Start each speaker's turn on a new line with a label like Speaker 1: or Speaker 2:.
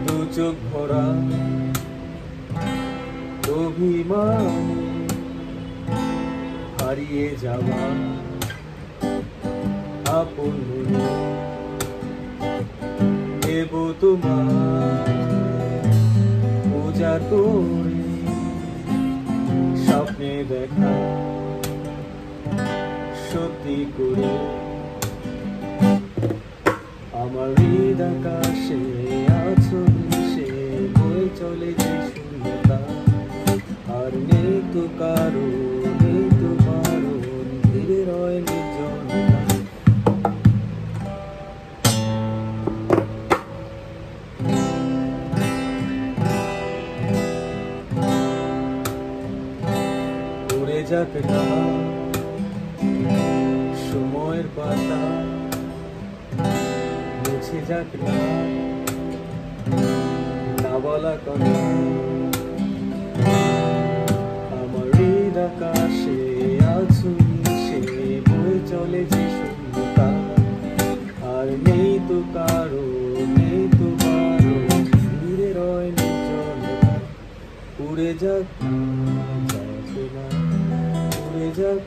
Speaker 1: দু চোখ ভরা অভিমানে হারিয়ে যাওয়া আপন মনে দেব তোমার পূজা করে স্বপ্নে দেখা সত্যি করে আমার হৃদ আকাশে আছো মিশে বয়ে চলে যে শূন্যতা আর নেই তো কারো নেই তো কারো ধীরে রয় নির্জনতা উড়ে যাক না সময়ের পাতা মুছে যাক না বলা কথা আমার হৃদ আকাশে আছো মিশে বয়ে চলে যে শূন্যতা আর নেই তো কারো নেই তো কারো ধীরে রয় নির্জনতা উড়ে যাক না উড়ে যাক